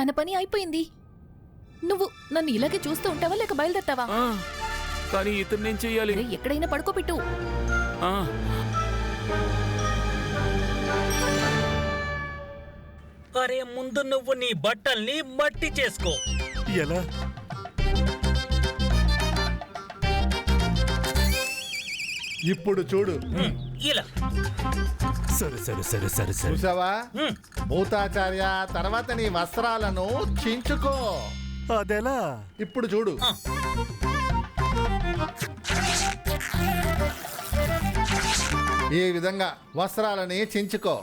తన పని అయిపోయింది. నువ్వు నన్ను ఇలాగే చూస్తూ ఉంటావా లేక బయలుదేరతావా? కానీ ఇతను నేను చెయ్యాలి. ఎక్కడైనా పడుకోబెట్టు. అరే ముందు నువ్వు నీ బట్టల్ని మట్టి చేసుకో. ఎలా? ఇప్పుడు చూడు. ఇలా సరే సరే సరే సరే సరే. చూసావా భూతాచార్య, తర్వాత నీ వస్త్రాలను చించుకో. అదెలా? ఇప్పుడు చూడు. ఈ విధంగా వస్త్రాలని చించుకో.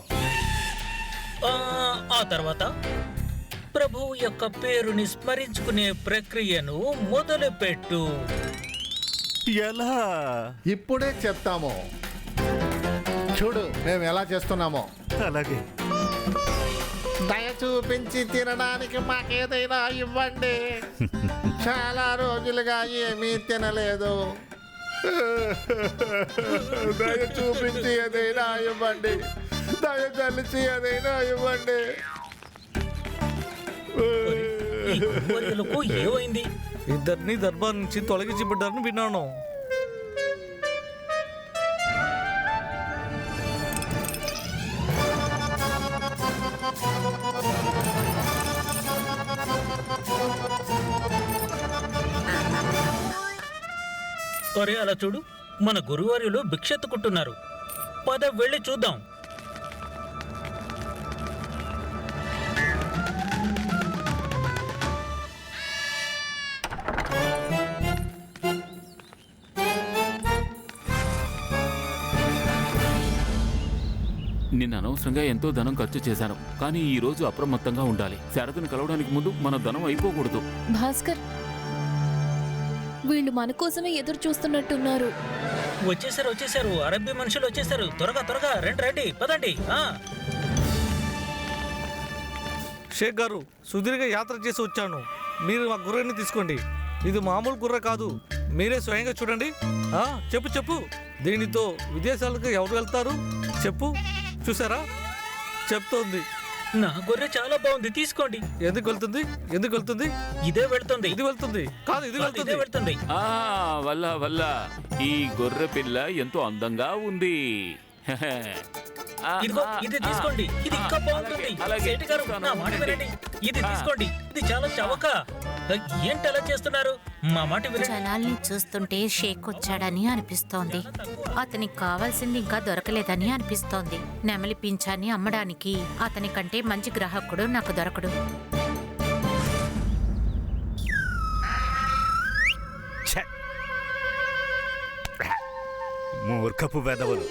ఆ తర్వాత ప్రభువు యొక్క పేరుని స్మరించుకునే ప్రక్రియను మొదలుపెట్టు. ఎలా? ఇప్పుడే చెప్తాము. చూడు మేము ఎలా చేస్తున్నామో. అలాగే. దయ చూపించి తినడానికి మాకేదైనా ఇవ్వండి. చాలా రోజులుగా ఏమీ తినలేదు. దయ చూపించి ఏదైనా ఇవ్వండి. దయ కలిసి ఏదైనా ఇవ్వండి. ఈ గురువర్యులకు ఏమైంది? ఇద్దరిని దర్బార్ నుంచి తొలగించబడ్డారని విన్నాను. అరే అలా చూడు, మన గురువర్యులు భిక్షెత్తుకుంటున్నారు. పద వెళ్ళి చూద్దాం. నిన్న అనవసరంగా ఎంతో ధనం ఖర్చు చేశాను, కానీ ఈ రోజు అప్రమత్తంగా ఉండాలి. శారదను కలవడానికి ముందు మన ధనం అయిపోకూడదు. భాస్కర్, వీళ్ళు మన కోసమే ఎదురు చూస్తున్నట్టున్నారు. వచ్చేసారు. అరబ్బీ మనుషులు వచ్చేసారు. త్వరగా రండి పదండి. షేక్ గారు, సుదీర్ఘ యాత్ర చేసి వచ్చాను. మీరు మా గుర్రాన్ని తీసుకోండి. ఇది మామూలు గుర్ర కాదు, మీరే స్వయంగా చూడండి. చెప్పు. దీనితో విదేశాలకు ఎవరు వెళ్తారు చెప్పు? చూసారా, చెప్తోంది. నా గొర్రె చాలా బాగుంది, తీసుకోండి. ఎందుకు వెళ్తుంది? ఇదే వెళ్తుంది. ఇది వెళ్తుంది కాదు, ఇది వెళ్తుంది. వల్ల ఈ గొర్రె పిల్ల ఎంతో అందంగా ఉంది. ఇదిగో ఇది తీసుకోండి. ఇది ఇంకా బాగుంటుంది. సేటు గారు, నా మాట వినండి. ఇది తీసుకోండి. ఇది చాలా చవక. ఏంటి అలా చేస్తున్నారు? మా మాట వినండి. జనాల్ని చూస్తుంటే షేక్ వచ్చాడని అనిపిస్తోంది. అతనికి కావాల్సింది ఇంకా దొరకలేదని అనిపిస్తోంది. నెమలి పింఛాన్ని అమ్మడానికి అతని కంటే మంచి గ్రాహకుడు నాకు దొరకడు. మూర్ఖపు వెధవలు.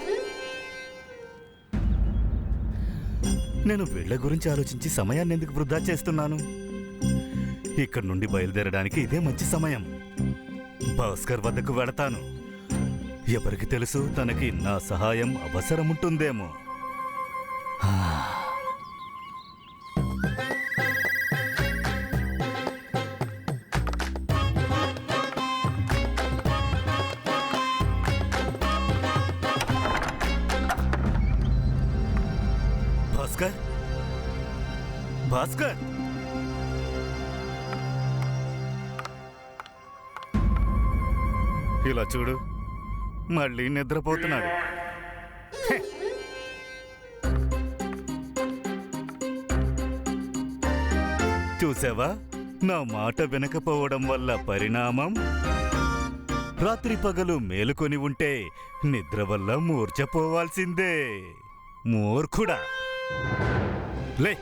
నేను వీళ్ళ గురించి ఆలోచించి సమయాన్ని ఎందుకు వృధా చేస్తున్నాను? ఇక్కడి నుండి బయలుదేరడానికి ఇదే మంచి సమయం. భాస్కర్ వద్దకు వెళతాను. ఎవరికి తెలుసు, తనకి నా సహాయం అవసరముంటుందేమో. భాస్కర్, ఇలా చూడు, మళ్ళీ నిద్రపోతున్నాడు. చూసావా, నా మాట వినకపోవడం వల్ల పరిణామం. రాత్రి పగలు మేలుకొని ఉంటే నిద్ర వల్ల మూర్ఛపోవాల్సిందే. మూర్ఖుడా, లే.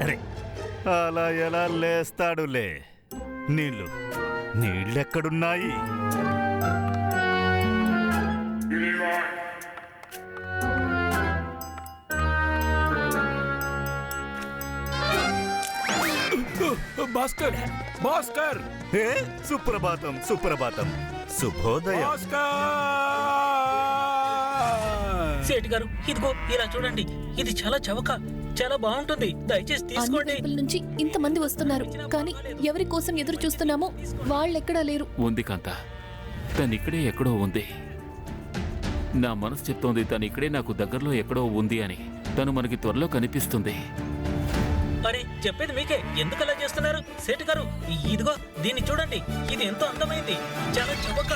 అరే, అలా ఎలా లేస్తాడులే? నీళ్ళెక్కడున్నాయి? భాస్కర్. సుప్రభాతం, శుభోదయం. సేటు గారు, ఇదిగో ఇలా చూడండి. ఇది చాలా చవక, చాలా బాగుంటుంది. దయచేసి తీసుకోండి. అన్ని వైపుల నుంచి ఇంతమంది వస్తున్నారు, కానీ ఎవరి కోసం ఎదురు చూస్తున్నామో వాళ్ళెక్కడా లేరు. ఉంది కాంత, తను ఇక్కడే ఎక్కడో ఉంది. నా మనసు చెప్తోంది తను ఇక్కడే నాకు దగ్గరలో ఎక్కడో ఉంది అని. తను మనకి త్వరలో కనిపిస్తుంది. మరి చెప్పేది మీకే, ఎందుకు అలా చేస్తున్నారు? సేటు గారు ఇదిగో దీన్ని చూడండి, ఇది ఎంతో అందమైంది, చాలా చవక.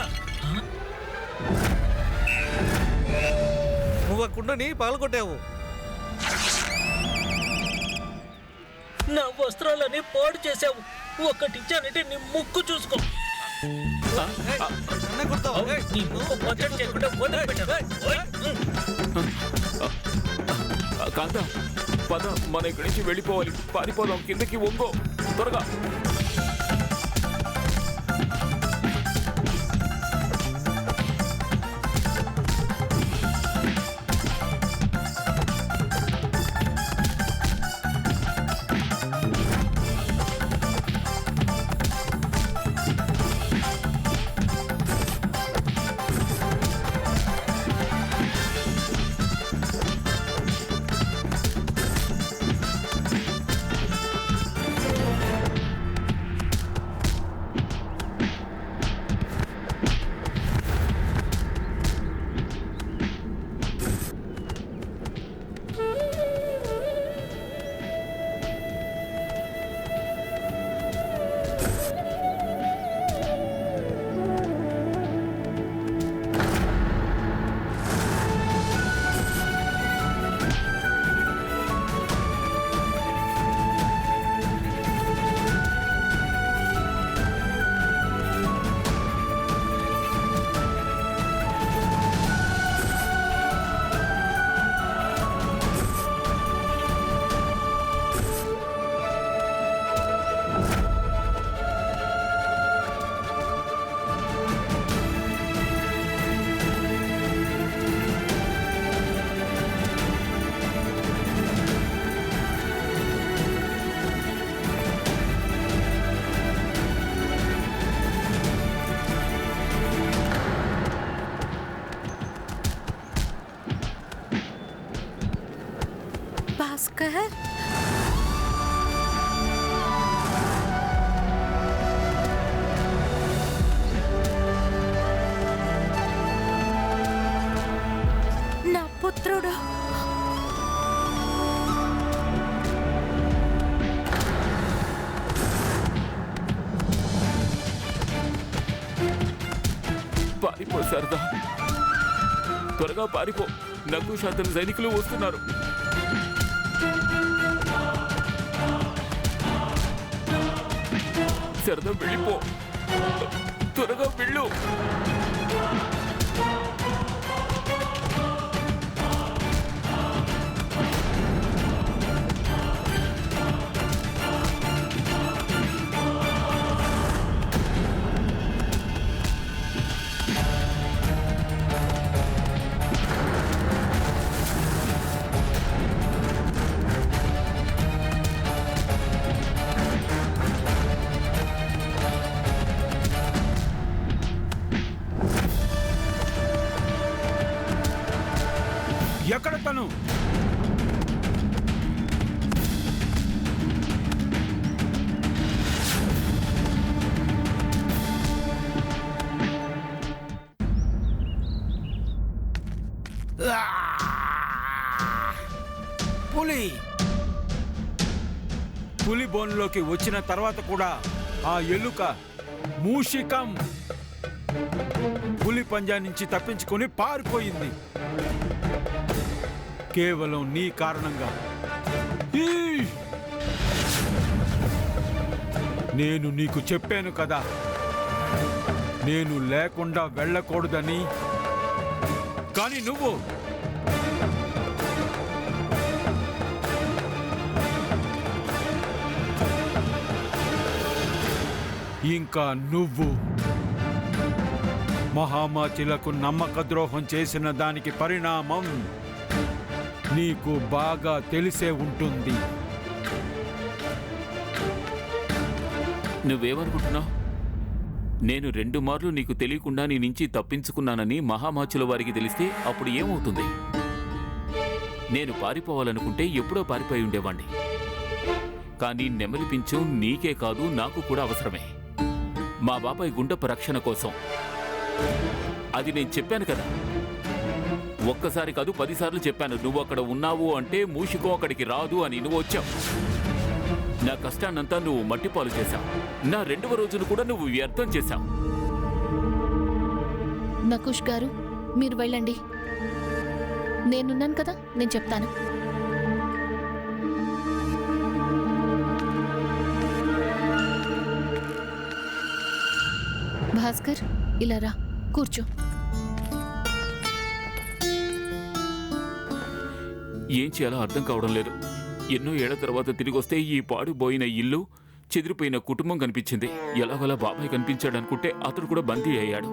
నువ్వు ఆ కుండని పగలగొట్టావు. నా వస్త్రాలని పాడు చేసావు. ఒక్కటిచ్చానంటే నీ ముక్కు చూసుకో. నన్నే కొడతావా? ఏయ్, నీ ముక్కు పచ్చడి చేయకుండా వదిలిపెట్టాను. ఓయ్. కాంత పద, మన ఇక్కడి నుంచి వెళ్ళిపోవాలి. పారిపోదాం, కిందకి వంగో త్వరగా. భాస్కర్, నా పుత్రుడు. పారిపో శారదా, త్వరగా పారిపో. నకుష్ అతని సైనికులు వస్తున్నారు. శారదా వెళ్ళిపో, త్వరగా వెళ్ళు. ఎక్కడ తను? పులి పులి బోన్లోకి వచ్చిన తర్వాత కూడా ఆ ఎలుక మూషికం పులి పంజా నుంచి తప్పించుకొని పారిపోయింది. కేవలం నీ కారణంగా. నేను నీకు చెప్పాను కదా, నేను లేకుండా వెళ్ళకూడదని. కానీ నువ్వు ఇంకా మహామాచిలకు నమ్మక ద్రోహం చేసిన దానికి పరిణామం నీకు బాగా తెలిసే ఉంటుంది. నువ్వేమనుకుంటున్నావు? నేను 2 మార్లు నీకు తెలియకుండా నీ నుంచి తప్పించుకున్నానని మహామాచుల వారికి తెలిస్తే అప్పుడు ఏమవుతుంది? నేను పారిపోవాలనుకుంటే ఎప్పుడో పారిపోయి ఉండేవాణ్ణి. కానీ నెమలి పించం నీకే కాదు, నాకు కూడా అవసరమే. మా బాబాయ్ గుండెపు రక్షణ కోసం. అది నేను చెప్పాను కదా, ఒక్కసారి కాదు 10 సార్లు చెప్పాను. నువ్వు అక్కడ ఉన్నావు అంటే మూషికం అక్కడికి రాదు అని. నువ్వు వచ్చావు. నా కష్టాన్నంతా నువ్వు మట్టిపాలు చేశావు. నా 2వ రోజును కూడా నువ్వు వ్యర్థం చేశావు. నకుష్ గారు, మీరు వెళ్ళండి. నేనున్నాను కదా, నేను చెప్తాను. భాస్కర్, ఇలా రా, కూర్చో. ఏం చేయాలో అర్థం కావడం లేదు. ఎన్నో ఏళ్ల తర్వాత తిరిగి వస్తే ఈ పాడుబోయిన ఇల్లు, చెదిరిపోయిన కుటుంబం కనిపించింది. ఎలాగోలా బాబాయ్ కనిపించాడు అనుకుంటే అతడు కూడా బందీ అయ్యాడు.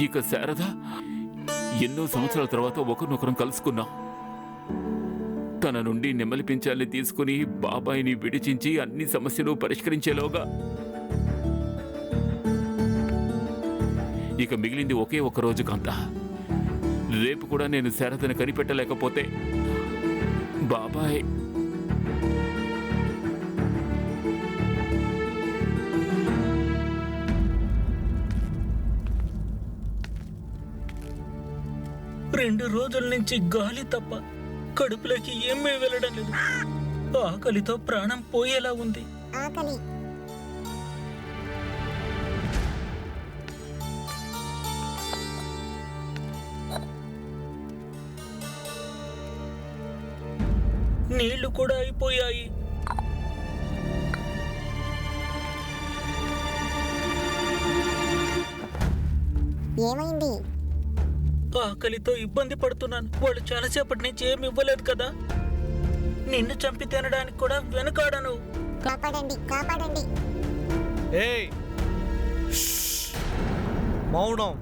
ఇక శారద, ఎన్నో సంవత్సరాల తర్వాత ఒకరినొకరం కలుసుకున్నాం. తన నుండి నెమ్మలి పింఛాల్ని తీసుకుని బాబాయిని విడిచించి అన్ని సమస్యలు పరిష్కరించేలోగా ఇక మిగిలింది ఒకే ఒక్క రోజు కాంత. రేపు కూడా నేను శారదను కనిపెట్టలేకపోతే బాబాయ్ రెండు రోజుల నుంచి గాలి తప్ప కడుపులోకి ఏమీ వెళ్ళడం లేదు. ఆకలితో ప్రాణం పోయేలా ఉంది. ఆకలి. నీళ్లు కూడా అయిపోయాయి. ఏమైంది? ఆకలితో ఇబ్బంది పడుతున్నాను. వాళ్ళు చాలాసేపటి నుంచి ఏమి ఇవ్వలేదు కదా. నిన్ను చంపి తినడానికి కూడా వెనుకాడను. కాపాడండి, కాపాడండి. ఏయ్, షష్! మౌనం.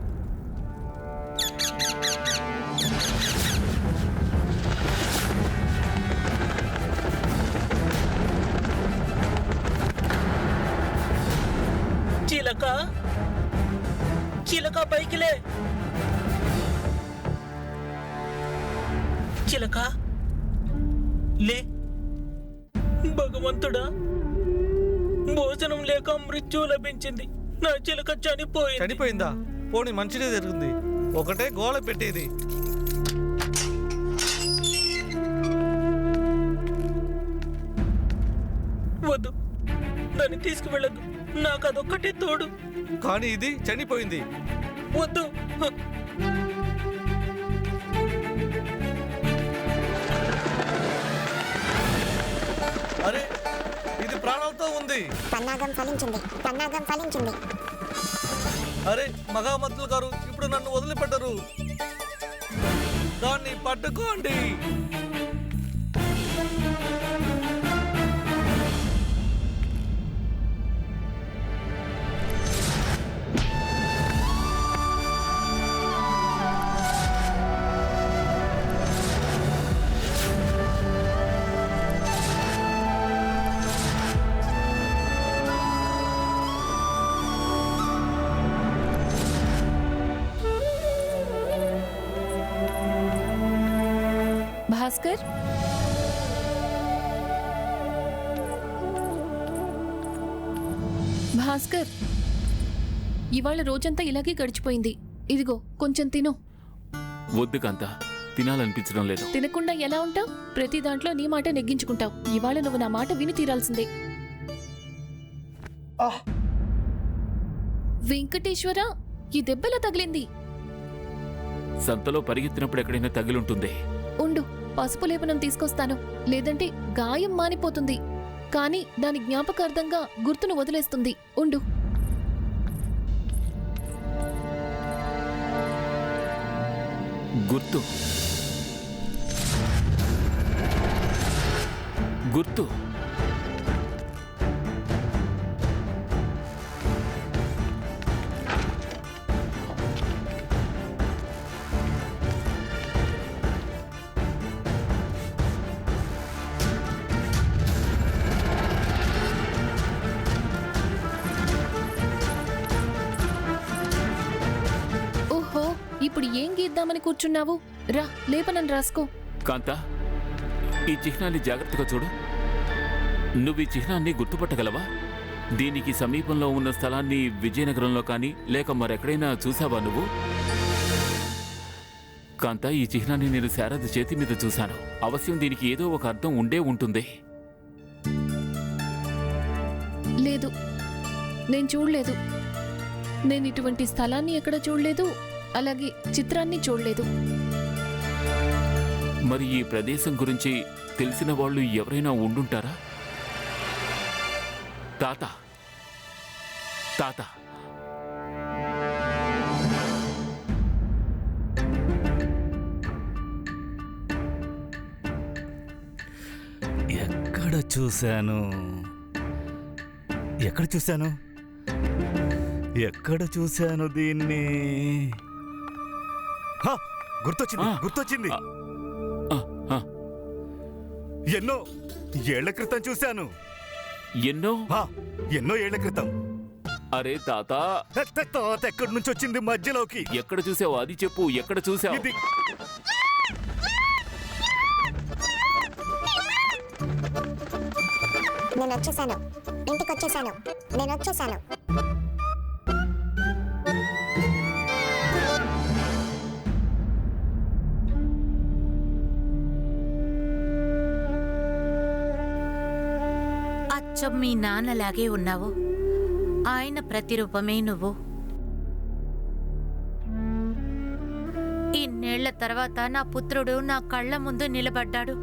చిలక, చిలక పైకిలే. చిలక లే. భగవంతుడా, భోజనం లేక మృత్యు లభించింది. నా చిలక చనిపోయింది. చనిపోయిందా? పోనీ మంచిదే జరుగుతుంది. ఒకటే గోల పెట్టేది. వద్దు, దాన్ని తీసుకువెళ్ళదు. నాకు అదొక్కటే తోడు. కానీ ఇది చనిపోయింది. వద్దు. అరే, ఇది ప్రాణాలతో ఉంది. పన్నాగం ఫలించింది, పన్నాగం ఫలించింది. అరే మహామంత్రులు గారు, ఇప్పుడు నన్ను వదిలిపెట్టరు. దాన్ని పట్టుకోండి. భాస్కర్, భాస్కర్, ఇవాళ రోజంతా ఇలాగే గడిచిపోయింది. ఇదిగో కొంచెం తిను. వద్దు కాంత, తినాలనిపించడం లేదు. తినకుండా ఎలా ఉంటావు? ప్రతి దాంట్లో నీ మాట నెగ్గించుకుంటావు. ఇవాళ నువ్వు నా మాట విని తీరాల్సిందే. వెంకటేశ్వర, ఈ దెబ్బలా తగిలింది. సంతలో పరిగెత్తినప్పుడు ఎక్కడైనా తగిలుంటుంది. ఉండు, పసుపు లేపనం తీసుకొస్తాను. లేదంటే గాయం మానిపోతుంది, కానీ దాని జ్ఞాపకార్థంగా గుర్తును వదిలేస్తుంది. ఉండు. గుర్తు, గుర్తు. ఓహో, ఇప్పుడు ఏం గీద్దామని కూర్చున్నావు? రా, లేపనం రాసుకో. కాంత, ఈ చిహ్నాన్ని జాగ్రత్తగా చూడు. నువ్వు ఈ చిహ్నాన్ని గుర్తుపట్టగలవా? దీనికి సమీపంలో ఉన్న స్థలాన్ని విజయనగరంలో కానీ లేక మరెక్కడైనా చూసావా నువ్వు? కాంత, ఈ చిహ్నాన్ని నేను శారద చేతి మీద చూశాను. అవశ్యం దీనికి ఏదో ఒక అర్థం ఉండే ఉంటుంది. లేదు, నేను చూడలేదు. నేను ఇటువంటి స్థలాన్ని ఎక్కడ చూడలేదు, అలాగే చిత్రాన్ని చూడలేదు. మరి ఈ ప్రదేశం గురించి తెలిసిన వాళ్ళు ఎవరైనా ఉండుంటారా? తాత తాత ఎక్కడ చూశాను ఎక్కడ చూశాను దీన్ని? హా, గుర్తొచ్చింది. ఎన్నో ఏళ్ల క్రితం చూశాను. ఎన్నో ఏళ్ల క్రితం. అరే తాత, తాత ఎక్కడి నుంచి వచ్చింది మధ్యలోకి? ఎక్కడ చూసావు అది చెప్పు, ఎక్కడ చూసావు? ఇది నేను వచ్చేసాను, ఇంటికి వచ్చేసాను, నేను వచ్చేసాను. అచ్చం మీ నాన్నలాగే ఉన్నావు. ఆయన ప్రతిరూపమే నువ్వు. ఇన్నేళ్ల తర్వాత నా పుత్రుడు నా కళ్ళ ముందు నిలబడ్డాడు.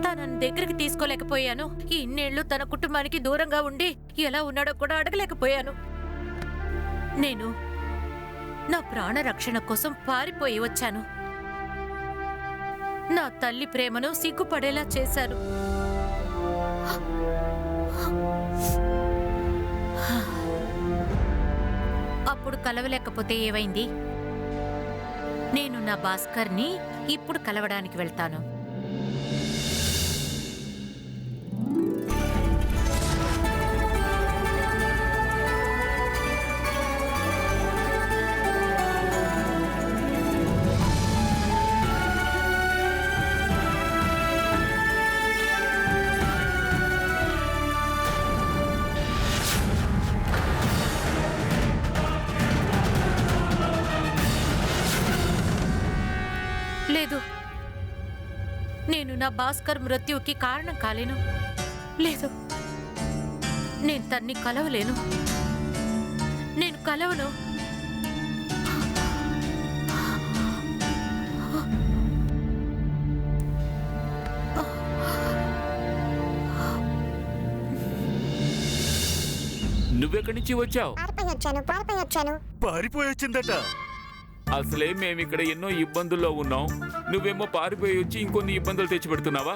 తనని దగ్గరికి తీసుకోలేకపోయాను. ఇన్నేళ్లు తన కుటుంబానికి దూరంగా ఉండి ఎలా ఉన్నాడో కూడా అడగలేకపోయాను. నేను నా ప్రాణ రక్షణ కోసం పారిపోయి వచ్చాను. నా తల్లి ప్రేమను సిగ్గుపడేలా చేశాను. అప్పుడు కలవలేకపోతే ఏమైంది? నేను నా భాస్కర్ని ఇప్పుడు కలవడానికి వెళ్తాను. లేదు, నేను నా భాస్కర్ మృత్యువుకి కారణం కాలేను. లేదు, నేను తన్ని కలవలేను. నేను కలవను. నువ్వెక్కడి నుంచి వచ్చావు? పారిపోయి వచ్చిందట. అసలే మేమిక్కడ ఎన్నో ఇబ్బందుల్లో ఉన్నాం. నువ్వేమో పారిపోయి వచ్చి ఇంకొన్ని ఇబ్బందులు తెచ్చిపెడుతున్నావా?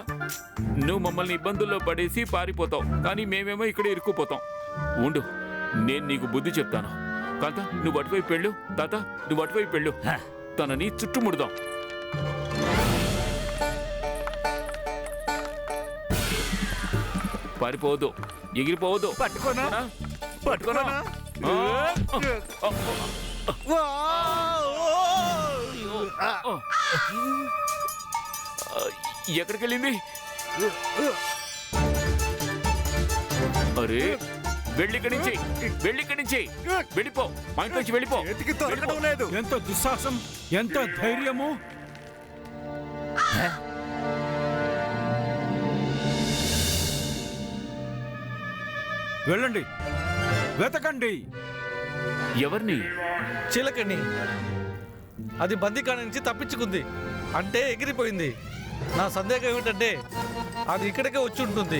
నువ్వు మమ్మల్ని ఇబ్బందుల్లో పడేసి పారిపోతావు, కానీ మేమేమో ఇక్కడ ఇరుక్కుపోతాం. ఉండు, నేను నీకు బుద్ధి చెప్తాను. కాంత, నువ్వు అటువైపు వెళ్ళు. తాత, నువ్వు అటువైపు వెళ్ళు. తనని చుట్టుముడదాం. పారిపోవద్దు, ఎగిరిపోవద్దు. పట్టుకోనా? ఎక్కడికి వెళ్ళింది? అరే, వెళ్ళిక్కడి నుంచి వెళ్ళిపో. మా ఇంటి నుంచి వెళ్ళిపో. దొరకడం లేదు. ఎంత దుస్సాహసం, ఎంత ధైర్యము! వెళ్ళండి, వెతకండి. ఎవరిని? చిలకని. అది బందీఖాన నుంచి తప్పించుకుంది, అంటే ఎగిరిపోయింది. నా సందేహం ఏమిటంటే అది ఇక్కడికే వచ్చి ఉంటుంది.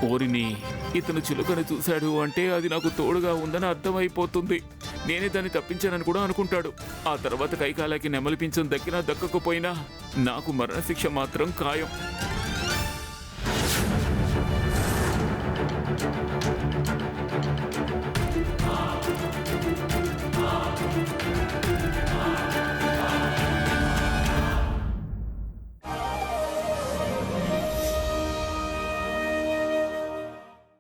ఓరిని, ఇతను చిలుకని చూశాడు అంటే అది నాకు తోడుగా ఉందని అర్థమైపోతుంది. నేనే దాన్ని తప్పించానని కూడా అనుకుంటాడు. ఆ తర్వాత కైకాలకి నెమలిపించం దక్కినా దక్కకపోయినా నాకు మరణశిక్ష మాత్రం ఖాయం.